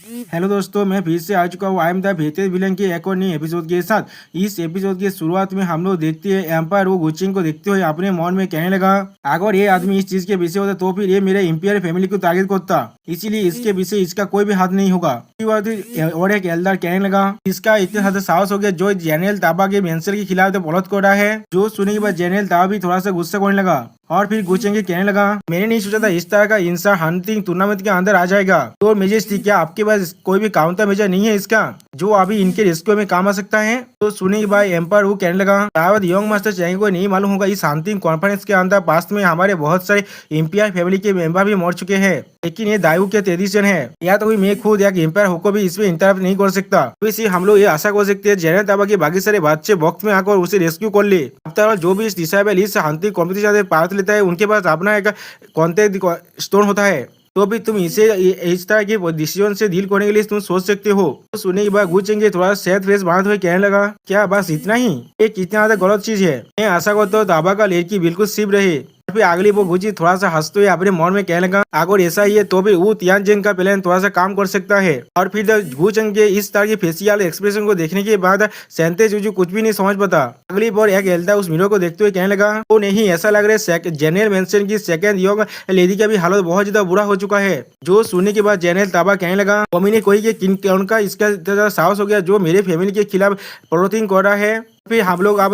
Hello दोस्तों, मैं फिर से आ चुका हूँ। आई एम द बेहतर विलन के एक और नई एपिसोड के साथ। इस एपिसोड के शुरुआत में हम लोग देखते हैं एम्पायर वो गुचिंग को देखते हुए अपने मन में कहने लगा, अगर ये आदमी इस चीज के विषय होता तो फिर ये मेरे इंपियर फैमिली को टारगेट करता, इसीलिए इसके विषय इसका कोई भी हाथ नहीं होगा। और एक एल्डर कहने लगा, इसका इतने ज्यादा साहस हो गया जो जनरल ताबा के मेंशर के खिलाफ तो पलट कर रहा है। जो सुनने के बाद जनरल ताबा भी थोड़ा सा गुस्सा करने लगा और फिर गुचेंगे कहने लगा, मैंने नहीं सोचा था इस तरह का इंसान हंटिंग टूर्नामेंट के अंदर आ जाएगा। तो मेजेस्टी, क्या आपके पास कोई भी काउंटर मेजर नहीं है इसका जो अभी इनके रेस्क्यू में काम आ सकता है? तो सुनी के बाद एम्पायर वो कहने लगा, शायद यंग मास्टर चैंग को नहीं मालूम होगा इस हंटिंग कॉन्फ्रेंस के अंदर पास्ट में हमारे बहुत सारे एम्पायर फैमिली के मेंबर भी मर चुके हैं, लेकिन ये दायु के ट्रेडिशन है, या तो मैं खुद या एम्पायर होकर भी इसमें इंटरप्ट नहीं कर सकता। तो इसी हम लोग ये आशा कर सकते हैं जनरल ताबा के बाकी सारे बच्चे वक्त में आकर उसे रेस्क्यू कर ले। अब जो भी इस डिसाइबल इस हंटिंग कॉम्पिटिशन में पार्ट लेता है उनके पास अपना एक कॉन्टेक्ट स्टोन होता है, तो भी तुम इसे इस तरह के डिसीजन से डील करने के लिए तुम सोच सकते हो। तो सुनने के बाद गुचेंगे थोड़ा सेट फेस बनाते हुए कहने लगा, क्या बस इतना ही? ये कितना ज्यादा गलत चीज है। मैं आशा करता हूँ ताबा का लड़की बिल्कुल सिप रहे। फिर अगली वो गुची थोड़ा सा हंसते हुए अपने मन में कहने लगा, अगर ऐसा ही है तो भी वो तियानजेन का प्लान थोड़ा सा काम कर सकता है। और फिर गुचेंग के इस तरह की फेसियल एक्सप्रेशन को देखने के बाद सेंते जुजू कुछ भी नहीं समझ पाता। अगली बार एक एल्डा उस मीरो को देखते हुए कहने लगा, वो नहीं, ऐसा लग रहा है जनरल मेंशन की सेकंड यंग लेडी का भी हालत बहुत ज्यादा बुरा हो चुका है। जो सुनने के बाद जनरल ताबा कहने लगा, मम्मी ने कोई के उनका इसका साहस हो गया जो मेरे फैमिली के खिलाफ प्रोटीन कर रहा है। फिर हम लोग अब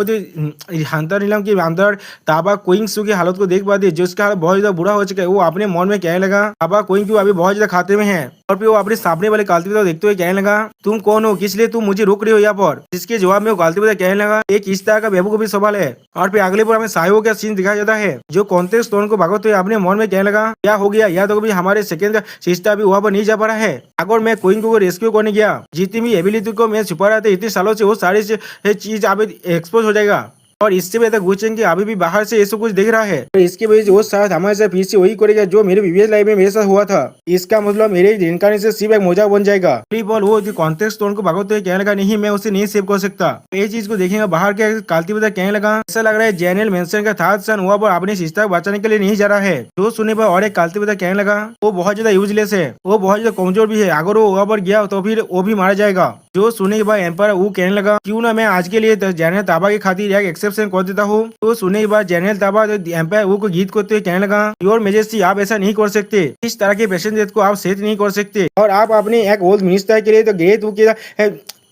हंटर नीलम के अंदर ताबा क्विंग की हालत को देख पाते जिसका हालत बहुत ज्यादा बुरा हो चुका है। वो अपने मन में कहने लगा, ताबा क्विंग अभी बहुत ज्यादा खाते में है। और फिर वो अपने सामने वाले काल्तिबेदा देखते हुए कहने लगा, तुम कौन हो, किस लिए तुम मुझे रोक रहे हो यहाँ पर? जिसके जवाब में काल्तिबेदा कहने लगा, एक इस तरह का बेवकूफी सवाल है। और फिर अगले पर हमें सायो का सीन दिखाया जाता है जो कॉन्टेक्ट स्टोन को भागते हुए अपने मन में कहने लगा, क्या हो गया, या तो कभी हमारे सेकंड सिस्टर भी वहाँ पर नहीं जा पा रहा है। अगर मैं क्विंग को रेस्क्यू करने गया, जितनी भी एबिलिटी को मैं छुपा रहा था इतने सालों से, वो सारी चीज अब एक्सपोज हो जाएगा। और इससे बेहतर गुचेंगे अभी भी बाहर से ऐसा कुछ देख रहा है, और इसकी वजह से वो साथ हमारे साथ फिर से वही करेगा जो मेरे प्रीवियस लाइफ में मेरे साथ हुआ था। इसका मतलब मेरे रिइंकार्नेशन सिर्फ एक मजाक बन जाएगा। बॉल वो कॉन्टेक्स्ट स्टोन को भागते हुए कहने लगा, नहीं, मैं उसे नहीं सेव कर सकता। ये चीज को देखेंगे बाहर के काल्तिबेदा कहने लगा, ऐसा लग रहा है जनरल मेंशन का थर्ड सन हुआ पर अपने सिस्टर को बचाने के लिए नहीं जा रहा है। जो सुनने पर और एक काल्तिबेदा कहने लगा, वो बहुत ज्यादा यूजलेस है, वो बहुत ज्यादा कमजोर भी है, अगर वो वहाँ पर गया तो फिर वो भी मारा जाएगा। जो सुनने के बाद एम्पायर वो कहने लगा, क्यों ना मैं आज के लिए जनरल ताबा की खातिर एक एक्सेप्शन कर देता हूँ। तो सुनने के बाद जनरल ताबा एम्पायर वो को गीत करते हुए कहने लगा, योर मेजेस्टी, आप ऐसा नहीं कर सकते, इस तरह के पेशेंट डेथ को आप सेट नहीं कर सकते, और आप अपने एक ओल्ड मिनिस्टर के लिए तो ग्रेट वो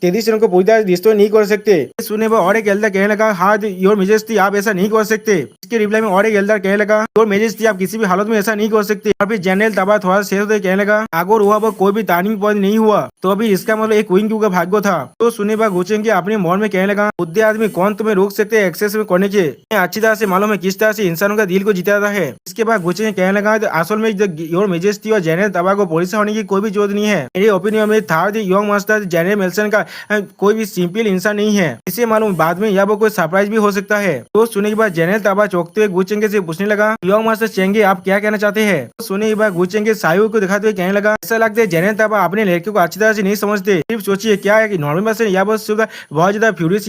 ट्रेडिशन को पूरी तरह डिस्ट्रॉय नहीं कर सकते। सुनने पर और एक एल्डर कहने लगा, हाँ योर मेजेस्टी, आप ऐसा नहीं कर सकते। इसके रिप्लाई में और एक एल्डर कहने लगा, योर मेजेस्टी, आप किसी भी हालत में ऐसा नहीं कर सकते। और फिर जनरल ताबा थोड़ा शेर होते कहने लगा, अगर वहाँ पर कोई भी टर्निंग पॉइंट नहीं हुआ तो अभी इसका मतलब एक क्वीन का भाग्य था। तो सुनने पर गुचेंगे अपने मन में कहने लगा, बुद्धि आदमी कौन तुम्हें रोक सकते एक्सेस में करने के? अच्छी तरह से मालूम है किस तरह से इंसानों का दिल को जीता है। इसके बाद गुचेंगे कहने लगा, असल में योर मेजेस्टी और जनरल ताबा को परेशान होने की कोई भी जरूरत नहीं है। मेरे ओपिनियन में थर्ड यंग मास्टर जनरल मेल्सन का कोई भी सिंपल इंसान नहीं है, इसे मालूम बाद में यहाँ पर कोई सरप्राइज भी हो सकता है। तो सुनने के बाद जनरल ताबा चौंकते हुए गुचेंगे से पूछने लगा, यंग मास्टर चेंगे, आप क्या कहना चाहते हैं? तो सुनने के बाद गुचेंगे सायु को दिखाते हुए कहने लगा, ऐसा लगता है जनरल ताबा अपने लड़के को अच्छी तरह से नहीं समझते। सिर्फ सोचिए क्या है कि नॉर्मल पर्सन या बस बहुत ज्यादा फ्यूरियस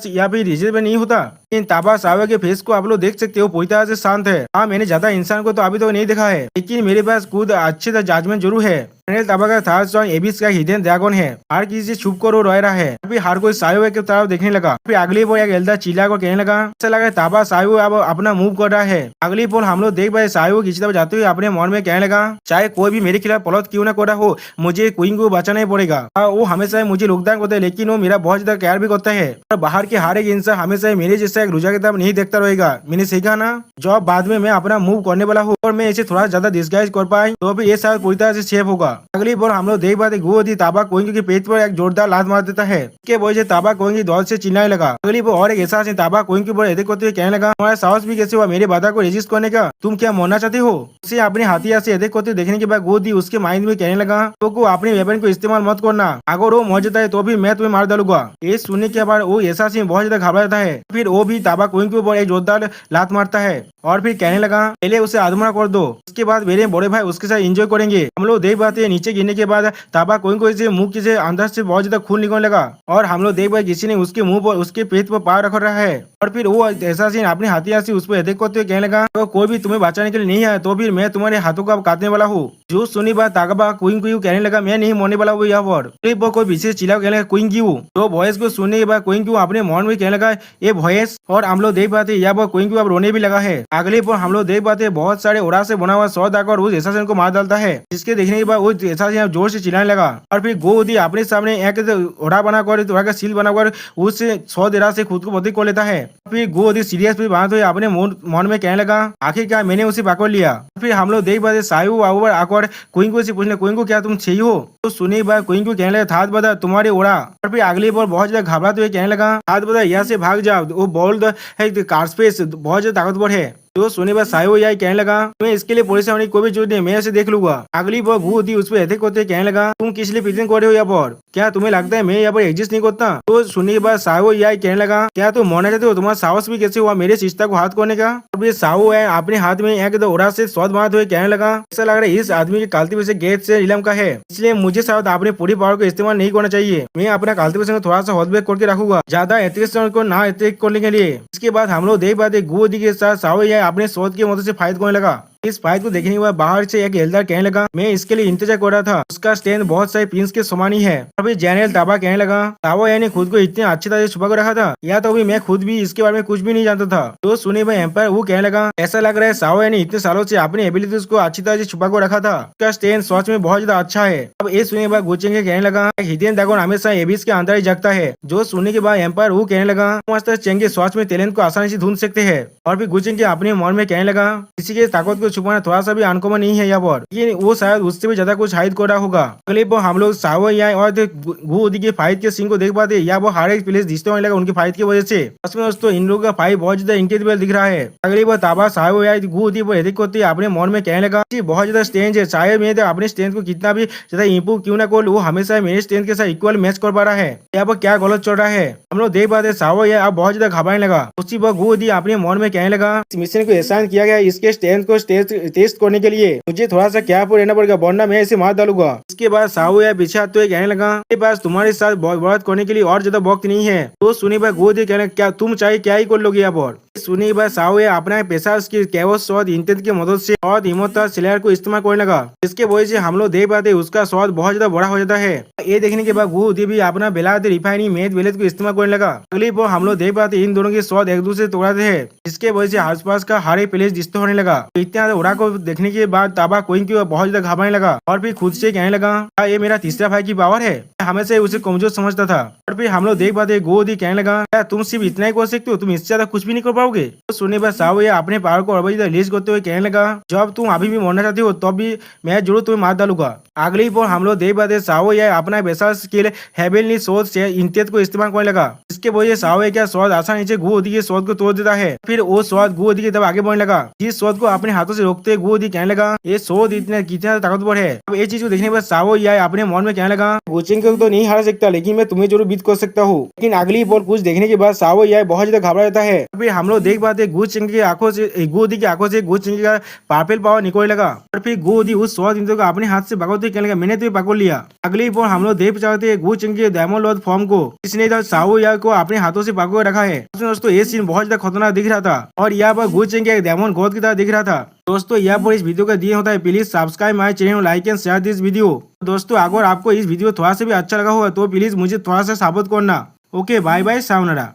या फिर रिजर्व नहीं होता। इन ताबा सायु के फेस को आप लोग देख सकते हो, पूरी तरह से शांत है। हाँ, मैंने ज्यादा इंसान को तो अभी तो नहीं देखा है, लेकिन मेरे पास खुद अच्छे से जजमेंट जरूर है। जनरल ताबा का थर्ड सन एबिस का हिडन ड्रैगन है, हर किसी से छुप कर वो रह रहा है। अभी हर कोई सायो की तरफ देखने लगा। फिर अगली बार एक एल्डर चिल्ला को कहने लगा, ऐसा लगा ताबा सायो अब अपना मूव कर रहा है। अगली बार हम लोग देख पाए सायो किसी तरफ जाते हुए अपने मन में कहने लगा, चाहे कोई भी मेरे खिलाफ पलट क्यों ना कर रहा हो, मुझे क्वीन को बचाना ही पड़ेगा। वो हमेशा मुझे योगदान करता है, लेकिन वो मेरा बहुत ज्यादा केयर भी करता है। और बाहर के हर एक इंसान हमेशा मेरे जैसा एक रुझा की तरफ नहीं देखता रहेगा। मैंने सीखा ना, जब बाद में मैं अपना मूव करने वाला हूँ और मैं इसे थोड़ा ज्यादा डिस्गाइज कर पाए तो फिर ये शायद पूरी तरह से सेफ होगा। अगली बार हम लोग देख पाते गोदी ताबा क्विंग के पेट पर एक जोरदार लात मार देता है। के वजह से ताबा क्विंग दौड़ से चिल्लाने लगा। अगली बार और एक ऐसा ताबा क्विंग के ऊपर एदेक करते हुए कहने लगा, तुम्हारा साहस भी कैसे हुआ मेरे बाधा को रेजिस्ट करने का? तुम क्या मरना चाहते हो? उसे अपने हाथिया से एदेक करते देखने के बाद गोदी उसके माइंड में कहने लगा, तो को अपने वेपन को इस्तेमाल मत करना, अगर वो मर जाता है तो भी मैं तुम्हें मार डालूंगा। ये सुनने के बाद वो ऐसा से बहुत ज्यादा घबरा जाता है। फिर वो भी ताबा क्विंग के ऊपर एक जोरदार लात मारता है और फिर कहने लगा, पहले उसे आत्महत्या कर दो, उसके बाद मेरे बड़े भाई उसके साथ एंजॉय करेंगे। हम लोग देख पाते हैं नीचे गिरने के बाद ताबा कोई मुंह से अंदर से बहुत ज्यादा खून निकलने लगा और हम लोग देख पाए किसी ने उसके मुंह पर उसके पेट पर पार रख रहा है। और फिर वो ऐसा सीन अपने हाथिया से उस पर देख करते हुए कहने लगा, तो कोई भी तुम्हें बचाने के लिए नहीं है तो फिर मैं तुम्हारे हाथों का काटने वाला हूँ। जो सुनी बात ताकबा क्वीन क्यू कहने लगा मैं नहीं मरने वाला हूँ यहाँ पर। फिर वो कोई पीछे चिल्ला कहने लगा क्वीन क्यू। तो वॉइस को सुनने के बाद क्वीन क्यू अपने मन में कहने लगा ये वॉइस। और हम लोग देख पाते यहाँ पर क्वीन क्यू अब रोने भी लगा है। अगले पर हम लोग देख पाते बहुत सारे ओरा से बना हुआ सौ आकर उस एसासिन को मार डालता है, जिसके देखने के बाद वो एसासिन जोर से चिल्लाने लगा। और फिर गोदी अपने सामने एक ओरा बनाकर ओरा का सील बनाकर उससे 100 देरा से खुद को बंदी कर लेता है। फिर गोदी सीरियस भी बात हुई अपने मन में कहने लगा आखिरकार मैंने उसे पकड़ लिया। फिर हम लोग देख पाते सायु आकर क्वीन को से पूछने क्वीन को क्या तुम चाहिए हो। तो सुनी बात क्वीन को कहने लगा थात बता तुम्हारे ओरा। और फिर अगली बार बहुत ज्यादा घबराते हुए कहने लगा थात बता यहाँ से भाग जाओ, वो बोल्ड है कार्सपेस बहुत ज्यादा ताकतवर है। तो सुने बाद सायो यही कहने लगा मैं इसके लिए परेशान होने की कोई भी जरूरत नहीं, मैं इसे देख लूंगा। अगली बार भू थी उस पर एथिक होते कहने लगा तुम किस लिए प्रीतिंग कर रहे हो यहाँ पर, क्या तुम्हें लगता है मैं यहाँ पर एग्जिस्ट नहीं करता। तो सुनने के बाद सायो यही कहने लगा क्या तुम मरना चाहते हो, तुम्हारा साहस भी कैसे हुआ मेरे शिष्टा को हाथ करने का। अब ये साहू है अपने हाथ में एक ओरा से स्वाद मारते हुए कहने लगा ऐसा लग रहा है इस आदमी के कालती से गेट से नीलम का है, इसलिए मुझे शायद अपने पूरी पावर को इस्तेमाल नहीं करना चाहिए। मैं अपना कालती को थोड़ा सा हॉल बैक करके रखूंगा, ज्यादा एथिक्स को ना एथिक करने के लिए। इसके बाद हम लोग देख पाते गोदी के साथ साहू अपने शोध के मदद से फाइट करने लगा। इस फाइट को देखने के बाद बाहर से एक एल्डर कहने लगा मैं इसके लिए इंतजार कर रहा था, उसका स्ट्रेंथ बहुत सारे प्रिंस के समान ही है। अभी जनरल ताबा कहने लगा ताबा यानी खुद को इतने अच्छी तरह से छुपा कर रखा था या तो अभी मैं खुद भी इसके बारे में कुछ भी नहीं जानता था। तो सुने भाई एम्पायर वो कहने लगा ऐसा लग रहा है साओ यानी इतने सालों से अपनी एबिलिटीज को अच्छी तरह से छुपा कर रखा था, उसका स्ट्रेंथ सच में बहुत ज्यादा अच्छा है। अब ये सुने बाद गुचेंगे कहने लगा हिडेन ड्रैगन हमेशा एबिस के अंदर ही जगता है। जो सुनने के बाद एम्पायर वो कहने लगा मास्टर चेंगे सच में टैलेंट को आसानी से ढूंढ सकते हैं। और फिर गुचेंगे अपने मन में कहने लगा किसी के ताकत को छुपाना थोड़ा सा भी अनकॉमन नहीं है यहाँ पर, ये वो शायद उससे भी ज्यादा कुछ हाइड कर रहा होगा। अगले पर हम लोग सावो और गुदी के फाइट के सीन को देख पाते या वो हर एक प्लेस दिखते होने लगा उनकी फाइट की वजह से। उसमें दोस्तों इन लोगों का फाइट बहुत ज्यादा इनक्रेडिबल दिख रहा है। अगली बार ताबा सावो गुदी पर एडिट करते अपने मन में कहने लगा बहुत ज्यादा स्ट्रेंथ है, शायद मैं अपने स्ट्रेंथ को कितना भी ज्यादा इम्प्रूव क्यों ना कर वो हमेशा मेरे स्ट्रेंथ के साथ इक्वल मैच कर पा रहा है, यहाँ पर क्या गलत चल रहा है। हम लोग देख पाते सावो अब बहुत ज्यादा घबराने लगा। उसी पर गुदी अपने मन में कहने लगा मिशन को एहसान किया गया इसके स्ट्रेंथ को टेस्ट करने के लिए मुझे थोड़ा सा क्या रहना पड़ेगा वरना मैं इसे मार डालूंगा। इसके बाद साहू पीछे आते हुए कहने लगा मेरे पास तुम्हारे साथ बात करने के लिए और ज्यादा वक्त नहीं है। तो सुनी भाई गोदी कहने क्या तुम चाहे क्या ही कर लोगे यहाँ पर। सुनी भाई साहू अपना पेशा की कैवस स्वाद इंटेंट की मदद से और हिम्मत सिलेयर को इस्तेमाल करने लगा, जिसके वजह से हम लोग देख पाते उसका स्वाद बहुत ज्यादा बड़ा हो जाता है। ये देखने के बाद गोदी भी अपना बेलाद रिफाइनिंग मेद बेलेद को इस्तेमाल करने लगा। अगली पर हम लोग देख पाते इन दोनों के स्वाद एक दूसरे तोड़ाते हैं, जिसके वजह से आसपास का हर एक प्लेस डिस्टर्ब होने लगा। इतना उड़ा को देखने के बाद ताबा कोइन की बहुत ज्यादा घबराने लगा और फिर खुद से कहने लगा ये मेरा तीसरा भाई की पावर है, हमेशा उसे कमजोर समझता था। और फिर हम लोग देख पाते गोदी कहने लगा क्या तुम सिर्फ इतना ही कर सकते हो, तुम इससे ज्यादा कुछ भी नहीं कर पाओगे। तो सुनने पर साहू अपने पावर को और रिलीज करते हुए कहने लगा जब तुम अभी भी मरना चाहते हो तब भी मैं जरूर तुम्हें मार डालूंगा। अगली पर हम लोग देख पाते साहू अपना बेसा स्किल हेवनली सोच से इंटेंट को इस्तेमाल करने लगा, जिसके वजह से साहू क्या स्वाद आसानी से गोदी के स्वाद को तोड़ देता है। फिर वो स्वाद गोदी की तरफ आगे बढ़ने लगा, जिस स्वाद को अपने हाथों से रोकते गोदी कहने लगा ये स्वाद कितना ताकतवर है। अब ये चीज को देखने पर सावो अपने मन में कहने लगा कोचिंग को तो नहीं हरा सकता लेकिन मैं तुम्हें जरूर बीट कर सकता हूँ। लेकिन अगली बॉल कुछ देखने के बाद सावो बहुत ज्यादा घबरा जाता है। फिर हम लोग देख पाते गुचिंग की आंखों से गोदी की आंखों से गुचिंग का पार्पल पावर निकलने लगा और फिर गोदी उस स्वाद इंद्र को अपने हाथ से पकड़ते कहने लगा मैंने तुम्हें पकड़ लिया। अगली बॉल हम लोग देख चाहते गुचिंग के डायमंड लॉर्ड फॉर्म को इसने सावो को अपने हाथों से पकड़ रखा है। दोस्तों ये सीन बहुत ज्यादा खतरनाक दिख रहा था और यहाँ पर गुचिंग के डायमंड गॉड की तरह दिख रहा था। दोस्तों यहाँ पर इस वीडियो का दिया होता है please subscribe my channel, like and share this video. दोस्तों अगर आपको इस वीडियो थोड़ा सा भी अच्छा लगा होगा तो प्लीज मुझे थोड़ा सा साबित करना। Okay bye bye सावनारा।